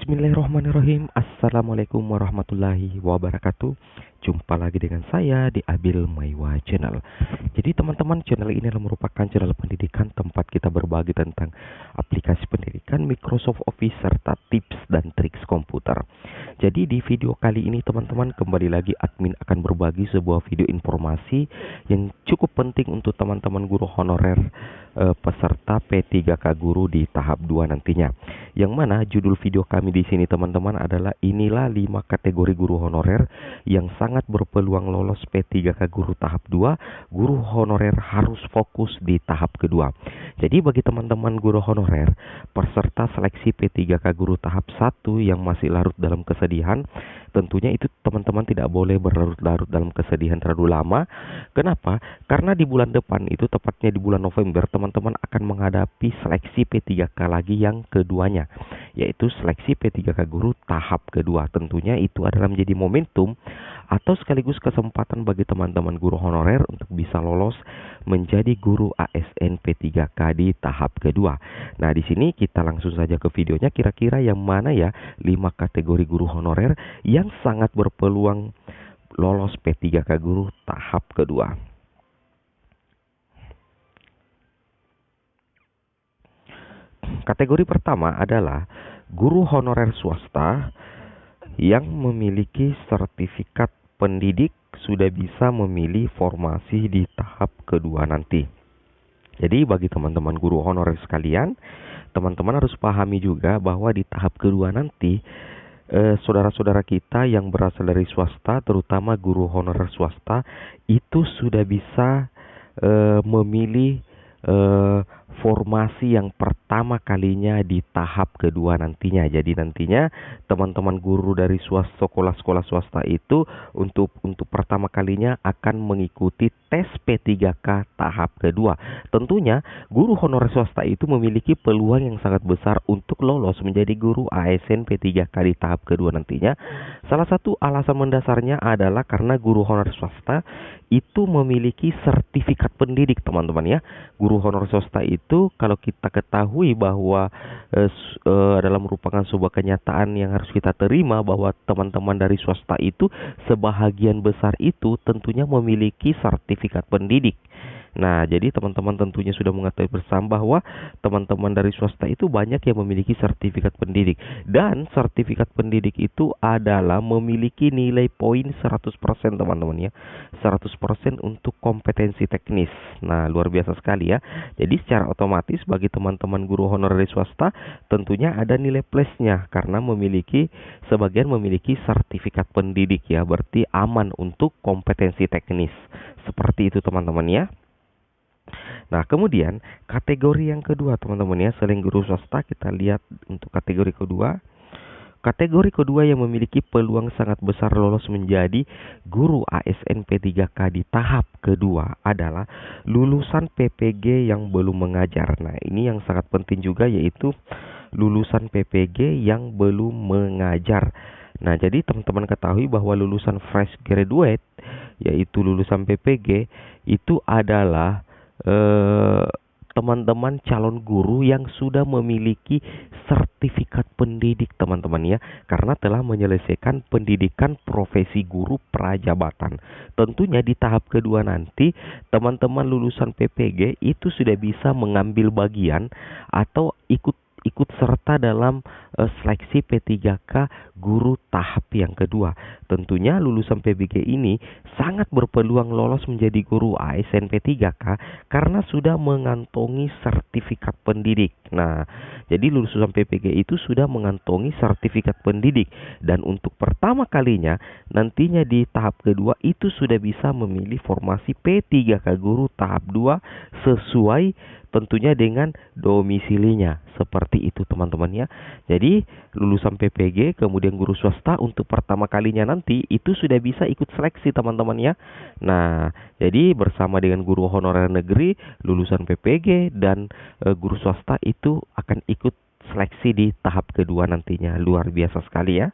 Bismillahirrahmanirrahim. Assalamualaikum warahmatullahi wabarakatuh. Jumpa lagi dengan saya di Abil Maiwa Channel. Jadi teman-teman, channel ini adalah merupakan channel pendidikan tempat kita berbagi tentang aplikasi pendidikan, Microsoft Office, serta tips dan triks komputer. Jadi di video kali ini teman-teman, kembali lagi admin akan berbagi sebuah video informasi yang cukup penting untuk teman-teman guru honorer peserta P3K Guru di tahap 2 nantinya. Yang mana judul video kami di sini teman-teman adalah inilah 5 kategori guru honorer yang sangat berpeluang lolos P3K Guru tahap 2. Guru honorer harus fokus di tahap kedua. Jadi bagi teman-teman guru honorer peserta seleksi P3K Guru tahap 1 yang masih larut dalam kesedihan, tentunya itu teman-teman tidak boleh berlarut-larut dalam kesedihan terlalu lama. Kenapa? Karena di bulan depan itu, tepatnya di bulan November, teman-teman akan menghadapi seleksi P3K lagi yang keduanya, yaitu seleksi P3K Guru tahap kedua. Tentunya itu adalah menjadi momentum atau sekaligus kesempatan bagi teman-teman guru honorer untuk bisa lolos menjadi guru ASN P3K di tahap kedua. Nah, di sini kita langsung saja ke videonya. Kira-kira yang mana ya 5 kategori guru honorer yang sangat berpeluang lolos P3K Guru tahap kedua. Kategori pertama adalah guru honorer swasta yang memiliki sertifikat pendidik sudah bisa memilih formasi di tahap kedua nanti. Jadi bagi teman-teman guru honorer sekalian, teman-teman harus pahami juga bahwa di tahap kedua nanti saudara-saudara kita yang berasal dari swasta, terutama guru honorer swasta, itu sudah bisa memilih formasi yang pertama kalinya di tahap kedua nantinya. Jadi nantinya teman-teman guru dari sekolah-sekolah swasta itu untuk pertama kalinya akan mengikuti tes P3K tahap kedua. Tentunya guru honorer swasta itu memiliki peluang yang sangat besar untuk lolos menjadi guru ASN P3K di tahap kedua nantinya. Salah satu alasan mendasarnya adalah karena guru honorer swasta itu memiliki sertifikat pendidik, teman-teman ya. Guru honorer swasta itu kalau kita ketahui bahwa adalah merupakan sebuah kenyataan yang harus kita terima bahwa teman-teman dari swasta itu sebahagian besar itu tentunya memiliki sertifikat pendidik. Nah, jadi teman-teman tentunya sudah mengetahui bersama bahwa teman-teman dari swasta itu banyak yang memiliki sertifikat pendidik. Dan sertifikat pendidik itu adalah memiliki nilai poin 100% teman-teman ya. 100% untuk kompetensi teknis. Nah, luar biasa sekali ya. Jadi secara otomatis bagi teman-teman guru honorer dari swasta tentunya ada nilai plusnya karena sebagian memiliki sertifikat pendidik ya. Berarti aman untuk kompetensi teknis. Seperti itu teman-teman ya. Nah, kemudian kategori yang kedua teman-teman ya, selain guru swasta kita lihat untuk kategori kedua. Kategori kedua yang memiliki peluang sangat besar lolos menjadi guru ASN P3K di tahap kedua adalah lulusan PPG yang belum mengajar. Nah, ini yang sangat penting juga, yaitu lulusan PPG yang belum mengajar. Nah, jadi teman-teman ketahui bahwa lulusan fresh graduate, yaitu lulusan PPG, itu adalah teman-teman calon guru yang sudah memiliki sertifikat pendidik teman-teman ya, karena telah menyelesaikan pendidikan profesi guru prajabatan. Tentunya di tahap kedua nanti teman-teman lulusan PPG itu sudah bisa mengambil bagian atau ikut serta dalam seleksi P3K guru tahap yang kedua. Tentunya lulusan PPG ini sangat berpeluang lolos menjadi guru ASN P3K karena sudah mengantongi sertifikat pendidik. Nah, jadi lulusan PPG itu sudah mengantongi sertifikat pendidik, dan untuk pertama kalinya nantinya di tahap kedua itu sudah bisa memilih formasi P3K guru tahap 2 sesuai tentunya dengan domisilinya. Seperti itu teman-teman ya. Jadi lulusan PPG kemudian guru swasta untuk pertama kalinya nanti itu sudah bisa ikut seleksi teman-teman ya. Nah, jadi bersama dengan guru honorer negeri, lulusan PPG dan guru swasta itu akan ikut seleksi di tahap kedua nantinya. Luar biasa sekali ya.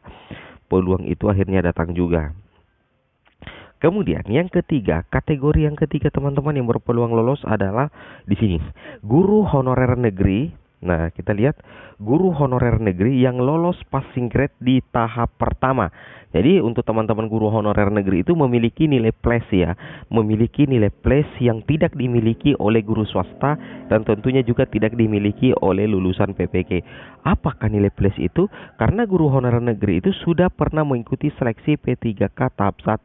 Peluang itu akhirnya datang juga. Kemudian yang ketiga, kategori yang ketiga teman-teman yang berpeluang lolos adalah di sini guru honorer negeri Nah, kita lihat guru honorer negeri yang lolos passing grade di tahap pertama. Jadi untuk teman-teman guru honorer negeri itu memiliki nilai plus ya, memiliki nilai plus yang tidak dimiliki oleh guru swasta dan tentunya juga tidak dimiliki oleh lulusan PPK. Apakah nilai plus itu? Karena guru honorer negeri itu sudah pernah mengikuti seleksi P3K tahap 1.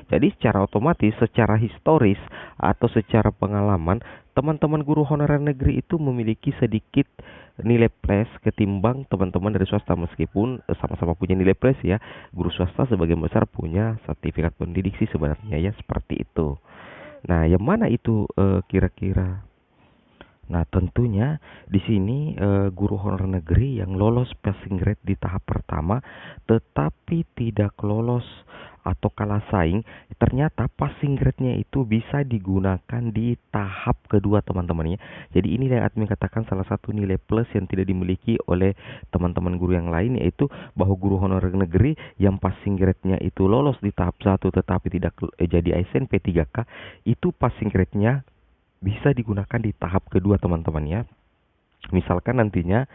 Jadi secara otomatis, secara historis atau secara pengalaman, teman-teman guru honorer negeri itu memiliki sedikit nilai plus ketimbang teman-teman dari swasta, meskipun sama-sama punya nilai plus ya. Guru swasta sebagian besar punya sertifikat pendidik sih sebenarnya ya, seperti itu. Nah, yang mana itu kira-kira? Nah, tentunya di sini guru honorer negeri yang lolos passing grade di tahap pertama tetapi tidak lolos atau kalah saing, ternyata passing grade-nya itu bisa digunakan di tahap kedua teman-teman ya. Jadi ini yang admin katakan salah satu nilai plus yang tidak dimiliki oleh teman-teman guru yang lain, yaitu bahwa guru honorer negeri yang passing grade-nya itu lolos di tahap 1 tetapi tidak jadi ASN P3K, itu passing grade-nya bisa digunakan di tahap kedua teman-teman ya. Misalkan nantinya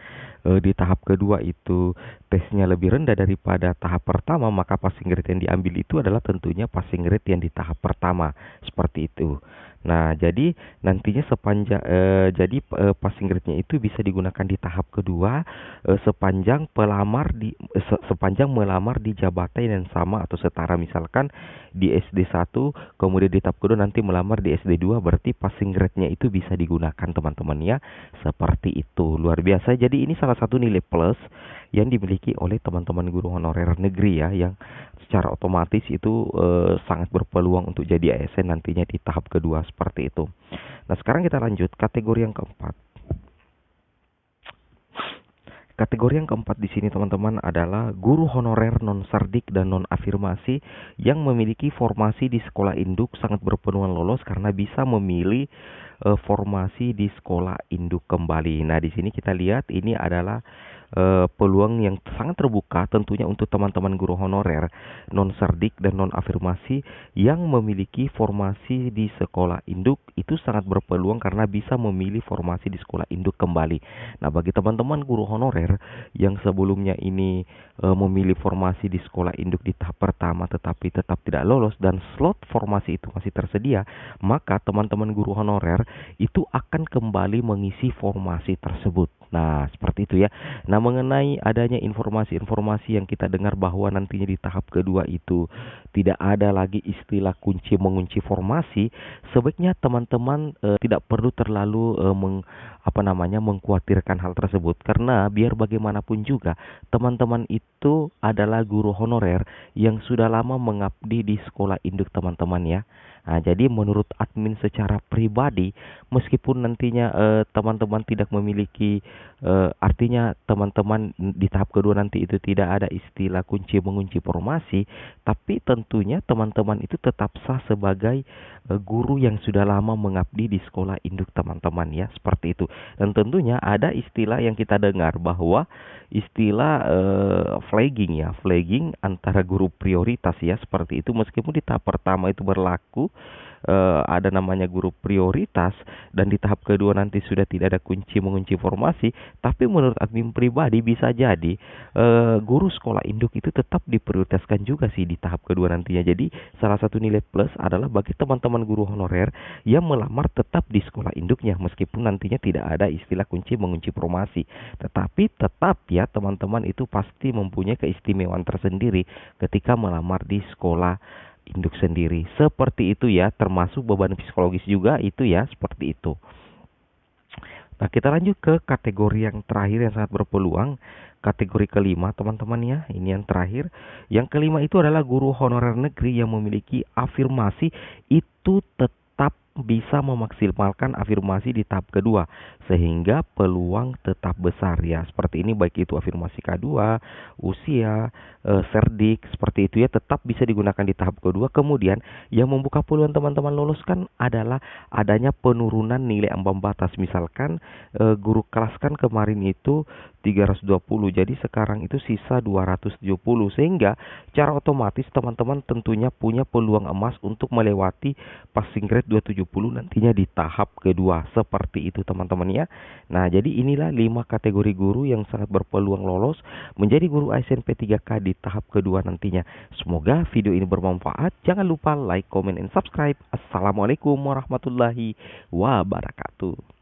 di tahap kedua itu tesnya lebih rendah daripada tahap pertama, maka passing grade yang diambil itu adalah tentunya passing grade yang di tahap pertama, seperti itu. Nah, jadi nantinya passing grade-nya itu bisa digunakan di tahap kedua sepanjang sepanjang melamar di jabatan yang sama atau setara. Misalkan di SD 1, kemudian di tahap kedua nanti melamar di SD 2, berarti passing grade-nya itu bisa digunakan teman-teman ya. Seperti itu, luar biasa. Jadi ini salah satu nilai plus yang dimiliki oleh teman-teman guru honorer negeri ya, yang secara otomatis itu sangat berpeluang untuk jadi ASN nantinya di tahap kedua, seperti itu. Nah, sekarang kita lanjut kategori yang keempat. Kategori yang keempat di sini teman-teman adalah guru honorer non-sardik dan non-afirmasi yang memiliki formasi di sekolah induk sangat berpeluang lolos karena bisa memilih formasi di sekolah induk kembali. Nah, di sini kita lihat ini adalah peluang yang sangat terbuka tentunya untuk teman-teman guru honorer non-sardik dan non-afirmasi yang memiliki formasi di sekolah induk. Itu sangat berpeluang karena bisa memilih formasi di sekolah induk kembali. Nah, bagi teman-teman guru honorer yang sebelumnya ini memilih formasi di sekolah induk di tahap pertama tetapi tetap tidak lolos dan slot formasi itu masih tersedia, maka teman-teman guru honorer itu akan kembali mengisi formasi tersebut. Nah, seperti itu ya. Nah, mengenai adanya informasi-informasi yang kita dengar bahwa nantinya di tahap kedua itu tidak ada lagi istilah kunci mengunci formasi, sebaiknya teman-teman tidak perlu terlalu mengkhawatirkan hal tersebut, karena biar bagaimanapun juga teman-teman itu adalah guru honorer yang sudah lama mengabdi di sekolah induk teman-teman ya. Nah, jadi menurut admin secara pribadi, meskipun nantinya teman-teman tidak memiliki artinya teman-teman di tahap kedua nanti itu tidak ada istilah kunci mengunci formasi, tapi tentunya teman-teman itu tetap sah sebagai guru yang sudah lama mengabdi di sekolah induk teman-teman ya, seperti itu. Dan tentunya ada istilah yang kita dengar bahwa istilah flagging antara guru prioritas ya, seperti itu. Meskipun di tahap pertama itu berlaku ada namanya guru prioritas dan di tahap kedua nanti sudah tidak ada kunci mengunci formasi, tapi menurut admin pribadi bisa jadi guru sekolah induk itu tetap diprioritaskan juga sih di tahap kedua nantinya. Jadi salah satu nilai plus adalah bagi teman-teman guru honorer yang melamar tetap di sekolah induknya meskipun nantinya tidak ada istilah kunci mengunci formasi, tetapi tetap ya teman-teman itu pasti mempunyai keistimewaan tersendiri ketika melamar di sekolah induk sendiri. Seperti itu ya, termasuk beban psikologis juga itu ya, seperti itu. Nah, kita lanjut ke kategori yang terakhir yang sangat berpeluang. Kategori kelima teman-teman ya, ini yang terakhir. Yang kelima itu adalah guru honorer negeri yang memiliki afirmasi itu tetap bisa memaksimalkan afirmasi di tahap kedua sehingga peluang tetap besar ya. Seperti ini, baik itu afirmasi K2, usia, serdik, seperti itu ya, tetap bisa digunakan di tahap kedua. Kemudian yang membuka peluang teman-teman lolos kan adalah adanya penurunan nilai ambang batas. Misalkan guru kelas kan kemarin itu 320. Jadi sekarang itu sisa 270, sehingga secara otomatis teman-teman tentunya punya peluang emas untuk melewati passing grade 270 nantinya di tahap kedua. Seperti itu teman-teman ya. Nah, jadi inilah 5 kategori guru yang sangat berpeluang lolos menjadi guru ASNP 3K di tahap kedua nantinya. Semoga video ini bermanfaat. Jangan lupa like, comment, and subscribe. Assalamualaikum warahmatullahi wabarakatuh.